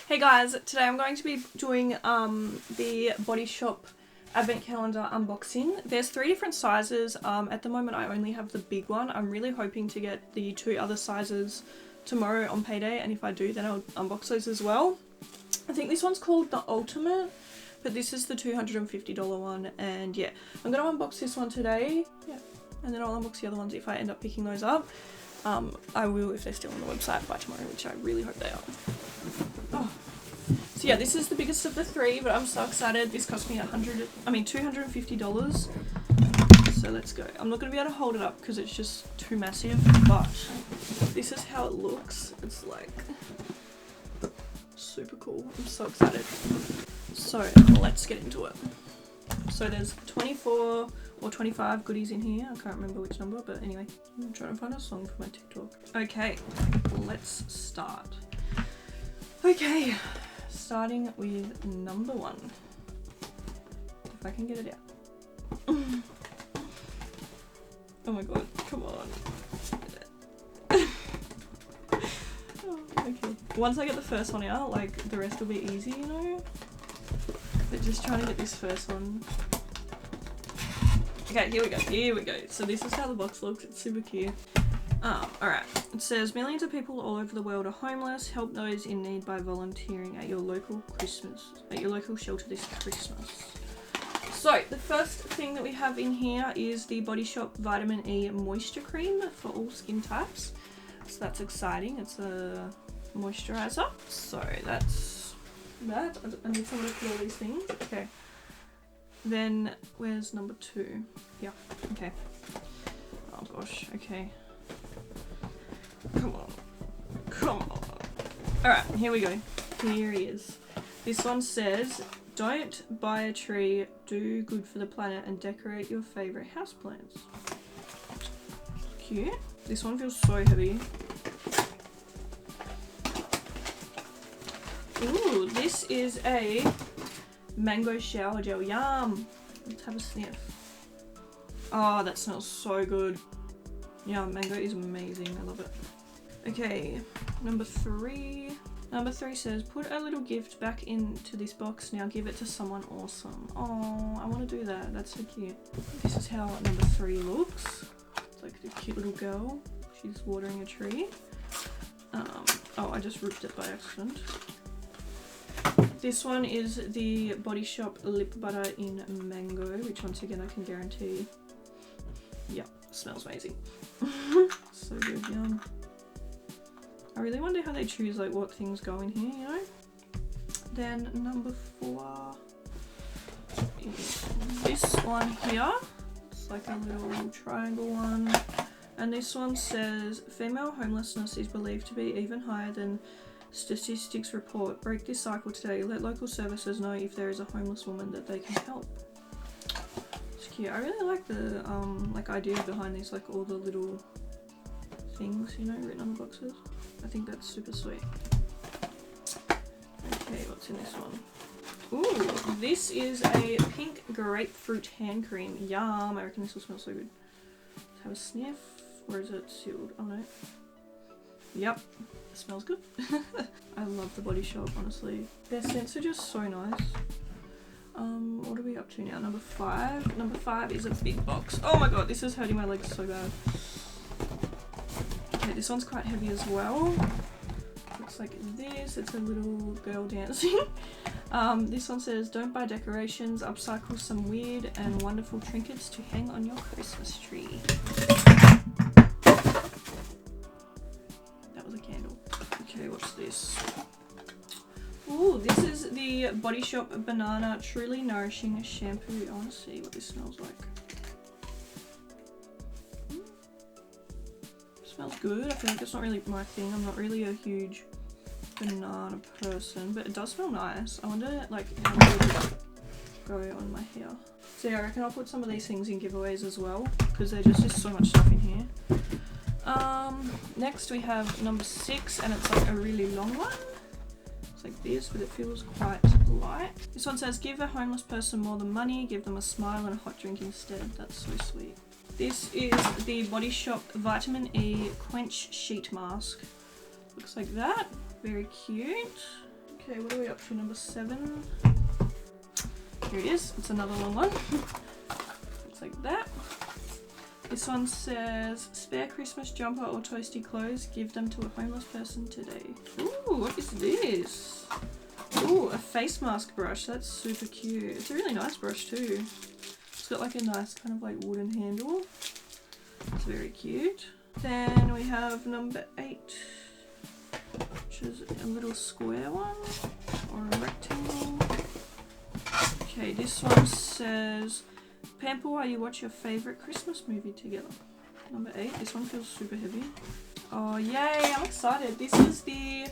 Hey guys, today I'm going to be doing the Body Shop Advent Calendar unboxing. There's 3 different sizes. At the moment I only have the big one. I'm really hoping to get the 2 other sizes tomorrow on payday, and if I do then I'll unbox those as well. I think this one's called the Ultimate, but this is the $250 one, and yeah, I'm going to unbox this one today, and then I'll unbox the other ones if I end up picking those up. I will if they're still on the website by tomorrow, which I really hope they are. Oh. So yeah, this is the biggest of the 3, but I'm so excited. This cost me $250. So let's go. I'm not going to be able to hold it up because it's just too massive, but this is how it looks. It's like super cool. I'm so excited. So let's get into it. So there's 24 or 25 goodies in here. I can't remember which number, but anyway, I'm trying to find a song for my TikTok. Okay, let's start. Okay, starting with number 1. If I can get it out. Oh my god, come on. Oh, okay. Once I get the first one out, like, the rest will be easy, you know? But just trying to get this first one. Okay, here we go. So this is how the box looks. It's super cute. Alright. It says, millions of people all over the world are homeless. Help those in need by volunteering at your local shelter this Christmas. So, the first thing that we have in here is the Body Shop Vitamin E Moisture Cream for all skin types. So that's exciting. It's a moisturizer. So that's that. I need someone to put all these things. Okay. Then, where's number 2? Yeah, okay. Oh gosh, okay. Come on. Alright, here we go. Here he is. This one says, don't buy a tree, do good for the planet and decorate your favourite houseplants. Cute. This one feels so heavy. Ooh, this is a mango shower gel. Yum! Let's have a sniff. Oh, that smells so good. Yeah, mango is amazing. I love it. Okay, number 3. Number 3 says, put a little gift back into this box. Now give it to someone awesome. Oh, I want to do that. That's so cute. This is how number 3 looks. It's like a cute little girl. She's watering a tree. Oh, I just ripped it by accident. This one is the Body Shop Lip Butter in Mango, which once again I can guarantee, yeah, smells amazing. So good, yum. I really wonder how they choose like what things go in here, you know? Then number 4 is this one here. It's like a little triangle one. And this one says, female homelessness is believed to be even higher than statistics report. Break this cycle today. Let local services know if there is a homeless woman that they can help. It's cute. I really like the idea behind these, like all the little things, you know, written on the boxes. I think that's super sweet. Okay, what's in this one? Ooh, this is a pink grapefruit hand cream. Yum! I reckon this will smell so good. Let's have a sniff. Or is it sealed? Oh no. Yep. It smells good. I love the Body Shop, honestly. Their scents are just so nice. What are we up to now? Number 5. Number 5 is a big box. Oh my god, this is hurting my legs so bad. Okay, this one's quite heavy as well. Looks like this. It's a little girl dancing. This one says, don't buy decorations, upcycle some weird and wonderful trinkets to hang on your Christmas tree. Okay, what's this? Ooh, this is the Body Shop Banana Truly Nourishing Shampoo. I want to see what this smells like. Smells good. I feel like it's not really my thing. I'm not really a huge banana person, but it does smell nice. I wonder like how it would go on my hair. So yeah, I reckon I'll put some of these things in giveaways as well, because there's just so much stuff in here. Next we have number 6, and it's like a really long one. It's like this, but it feels quite light. This one says, give a homeless person more than money, give them a smile and a hot drink instead. That's so sweet. This is the Body Shop Vitamin E Quench Sheet Mask. Looks like that. Very cute. Okay, what are we up to? Number 7. Here it is. It's another long one. Looks like that. This one says, spare Christmas jumper or toasty clothes, give them to a homeless person today. Ooh, what is this? Ooh, a face mask brush. That's super cute. It's a really nice brush too. It's got like a nice kind of like wooden handle. It's very cute. Then we have number 8, which is a little square one or a rectangle. Okay, this one says, pamper while you watch your favourite Christmas movie together. Number 8. This one feels super heavy. Oh, yay! I'm excited. This is the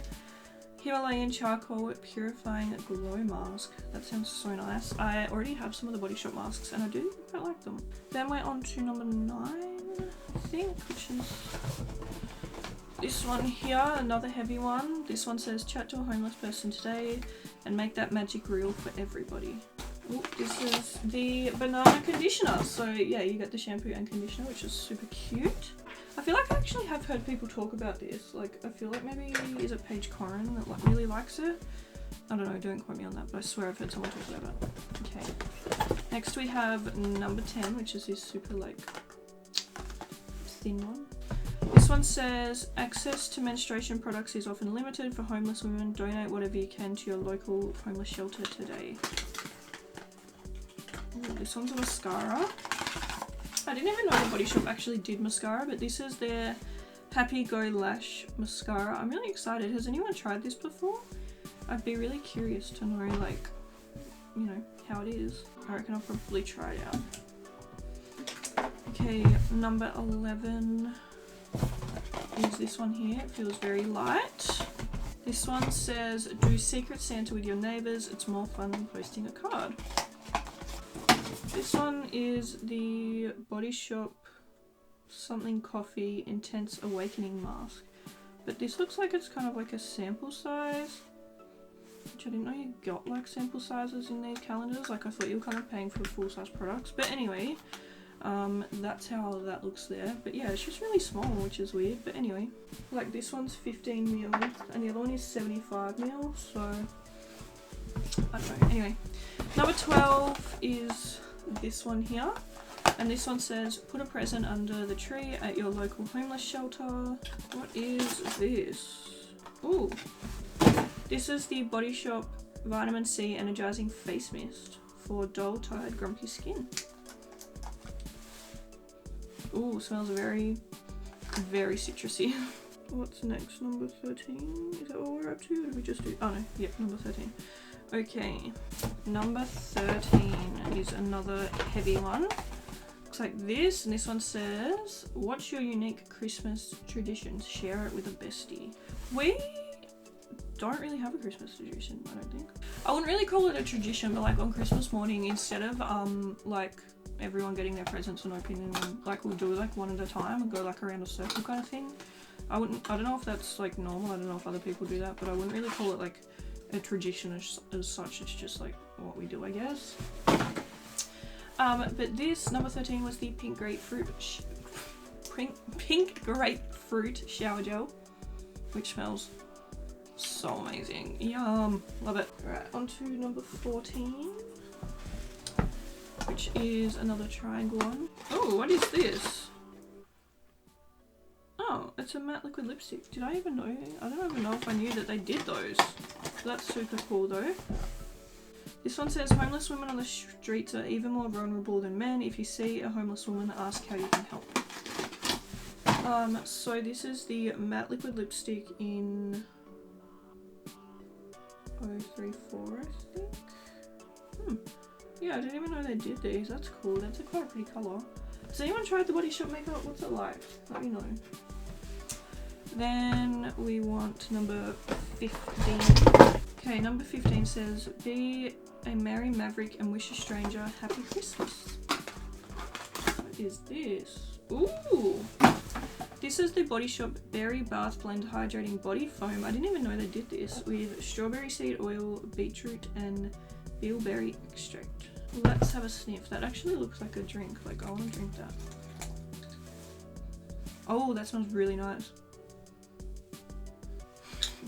Himalayan charcoal purifying glow mask. That sounds so nice. I already have some of the Body Shop masks and I do quite like them. Then we're on to number 9, I think, which is this one here, another heavy one. This one says, chat to a homeless person today and make that magic real for everybody. Ooh, this is the banana conditioner. So yeah, you get the shampoo and conditioner, which is super cute. I feel like I actually have heard people talk about this. Like, I feel like maybe, is it Paige Corin that like really likes it? I don't know, don't quote me on that, but I swear I've heard someone talk about it. Okay. Next we have number 10, which is this super like thin one. This one says, access to menstruation products is often limited for homeless women. Donate whatever you can to your local homeless shelter today. Ooh, this one's a mascara. I didn't even know the Body Shop actually did mascara, but this is their Happy Go Lash mascara. I'm really excited. Has anyone tried this before? I'd be really curious to know, like, you know, how it is. I reckon I'll probably try it out. Okay, number 11 is this one here. It feels very light. This one says, do Secret Santa with your neighbours. It's more fun than posting a card. This one is the Body Shop something coffee intense awakening mask, but this looks like it's kind of like a sample size, which I didn't know you got like sample sizes in these calendars. Like, I thought you were kind of paying for full size products, but anyway, that's how that looks there. But yeah, it's just really small, which is weird. But anyway, like this one's 15 mil and the other one is 75 mil, so I don't know. Anyway, number 12 is this one here, and this one says, put a present under the tree at your local homeless shelter. What is this? Ooh, this is the Body Shop Vitamin C Energizing Face Mist for dull, tired, grumpy skin. Ooh, smells very, very citrusy. What's next? Number 13? Is that what we're up to? Or did we just do? Oh no, yep, number 13. Okay, number 13 is another heavy one. Looks like this, and this one says, what's your unique Christmas traditions? Share it with a bestie. We don't really have a Christmas tradition, I don't think. I wouldn't really call it a tradition, but like on Christmas morning, instead of like everyone getting their presents and opening them, like we'll do like one at a time and go like around a circle kind of thing. I don't know if that's like normal, I don't know if other people do that, but I wouldn't really call it like a tradition as such. It's just like what we do, I guess. But this number 13 was the pink grapefruit shower gel, which smells so amazing. Yum, love it. Right, on to number 14, which is another triangle one. Oh, what is this? Oh, it's a matte liquid lipstick. Did I even know? I don't even know if I knew that they did those. That's super cool though. This one says, homeless women on the streets are even more vulnerable than men. If you see a homeless woman, ask how you can help. So this is the matte liquid lipstick in 034, I think. Yeah, I didn't even know they did these. That's cool. That's quite a pretty colour. Has anyone tried the Body Shop makeup? What's it like? Let me know. Then we want number 15. Okay, number 15 says, be a merry maverick and wish a stranger happy Christmas. What is this? Ooh! This is the Body Shop Berry Bath Blend Hydrating Body Foam. I didn't even know they did this, with strawberry seed oil, beetroot and bilberry extract. Let's have a sniff. That actually looks like a drink. Like, I want to drink that. Oh, that smells really nice.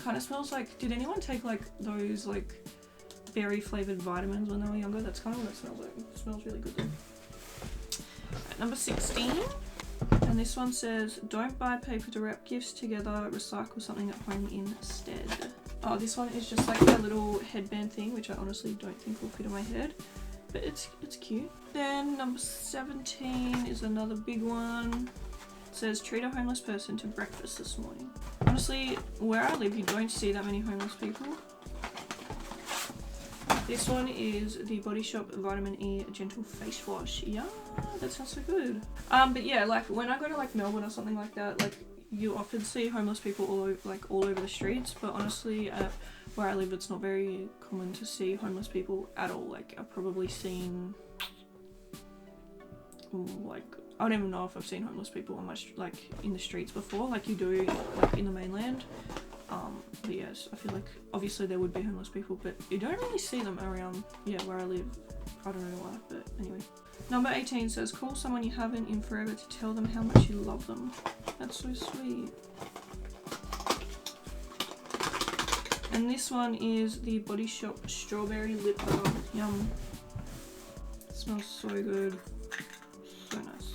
kind of smells like, did anyone take like those like berry flavored vitamins when they were younger? That's kind of what it smells like. It smells really good though. Right, number 16. And this one says, don't buy paper to wrap gifts together, recycle something at home instead. Oh, this one is just like a little headband thing, which I honestly don't think will fit on my head, but it's cute. Then number 17 is another big one. It says, treat a homeless person to breakfast this morning. Honestly, where I live, you don't see that many homeless people. This one is the Body Shop Vitamin E Gentle Face Wash. Yeah, that sounds so good. But yeah, like when I go to like Melbourne or something like that, like you often see homeless people all over the streets. But honestly, where I live, it's not very common to see homeless people at all. Like I've probably seen, like, I don't even know if I've seen homeless people on like in the streets before, like you do like in the mainland. But yes, I feel like obviously there would be homeless people, but you don't really see them around, yeah, where I live. I don't know why, but anyway. Number 18 says, call someone you haven't in forever to tell them how much you love them. That's so sweet. And this one is the Body Shop Strawberry Lip Balm. Yum. It smells so good. So nice.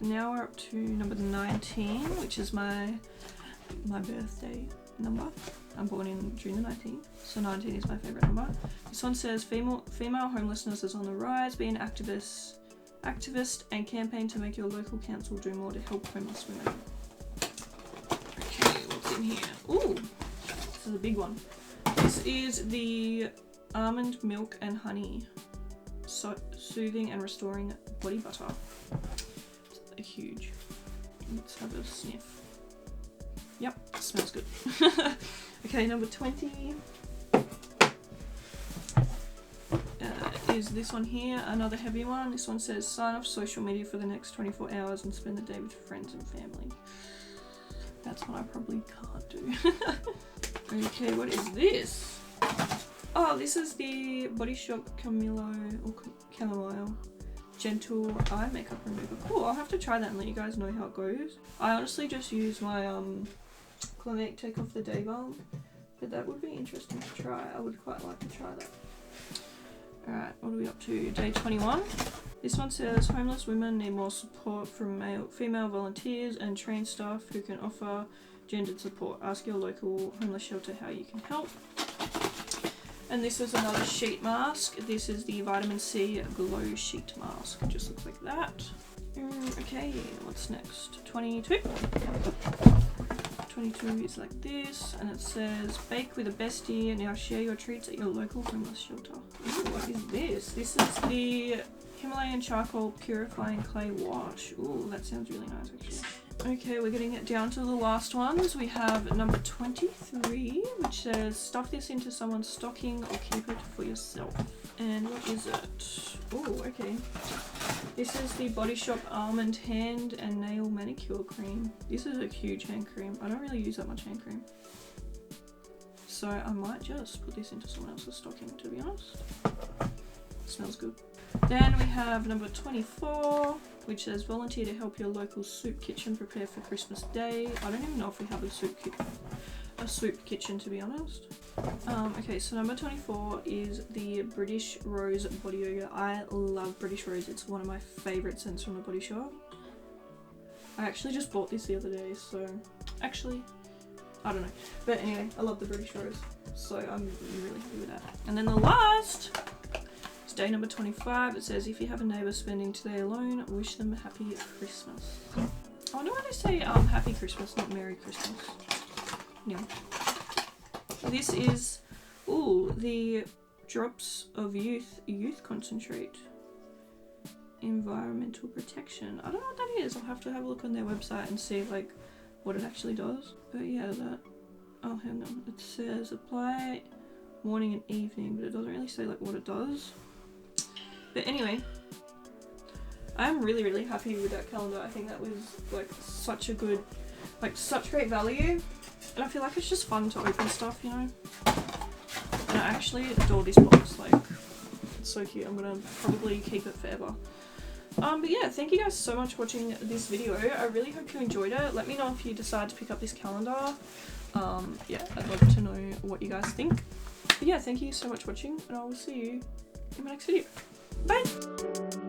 Now we're up to number 19, which is my birthday number. I'm born in June the 19th, so 19 is my favourite number. This one says, female homelessness is on the rise. Be an activist and campaign to make your local council do more to help homeless women. Okay, what's in here? Ooh, this is a big one. This is the Almond Milk and Honey Soothing and Restoring Body Butter. It's huge. Let's have a sniff. Yep, smells good. Okay, number 20 is this one here, another heavy one. This one says, sign off social media for the next 24 hours and spend the day with friends and family. That's what I probably can't do. Okay, what is this? Oh, this is the Body Shop Chamomile Gentle Eye Makeup Remover. Cool, I'll have to try that and let you guys know how it goes. I honestly just use my Clinique Take Off the Day Balm, but that would be interesting to try. I would quite like to try that. Alright, what are we up to? Day 21. This one says, homeless women need more support from female volunteers and trained staff who can offer gendered support. Ask your local homeless shelter how you can help. And this is another sheet mask. This is the Vitamin C Glow Sheet Mask. It just looks like that. Okay, what's next? 22. 22 is like this, and it says, bake with a bestie and now share your treats at your local homeless shelter. Ooh, what is this? This is the Himalayan Charcoal Purifying Clay Wash. Ooh, that sounds really nice actually. Okay, we're getting it down to the last ones. We have number 23, which says, stuff this into someone's stocking or keep it for yourself. And what is it? Oh, okay. This is the Body Shop Almond Hand and Nail Manicure Cream. This is a huge hand cream. I don't really use that much hand cream, so I might just put this into someone else's stocking, to be honest. It smells good. Then we have number 24, which says, volunteer to help your local soup kitchen prepare for Christmas Day. I don't even know if we have a soup kitchen, to be honest. Okay, so number 24 is the British Rose Body Yoga. I love British Rose. It's one of my favourite scents from the Body Shop. I actually just bought this the other day, so actually, I don't know. But anyway, I love the British Rose, so I'm really happy with that. And then the last is day number 25. It says, if you have a neighbour spending today alone, wish them a happy Christmas. I wonder why they say happy Christmas, not Merry Christmas. Yeah. This is, ooh, the Drops of Youth Concentrate. Environmental Protection. I don't know what that is. I'll have to have a look on their website and see like what it actually does. But yeah, that, oh hang on. It says apply morning and evening, but it doesn't really say like what it does. But anyway, I'm really happy with that calendar. I think that was like such a good, like such great value. And I feel like it's just fun to open stuff, you know. And I actually adore this box, like, it's so cute. I'm gonna probably keep it forever. But yeah, thank you guys so much for watching this video. I really hope you enjoyed it. Let me know if you decide to pick up this calendar. Yeah, I'd love to know what you guys think. But yeah, thank you so much for watching, and I will see you in my next video. Bye!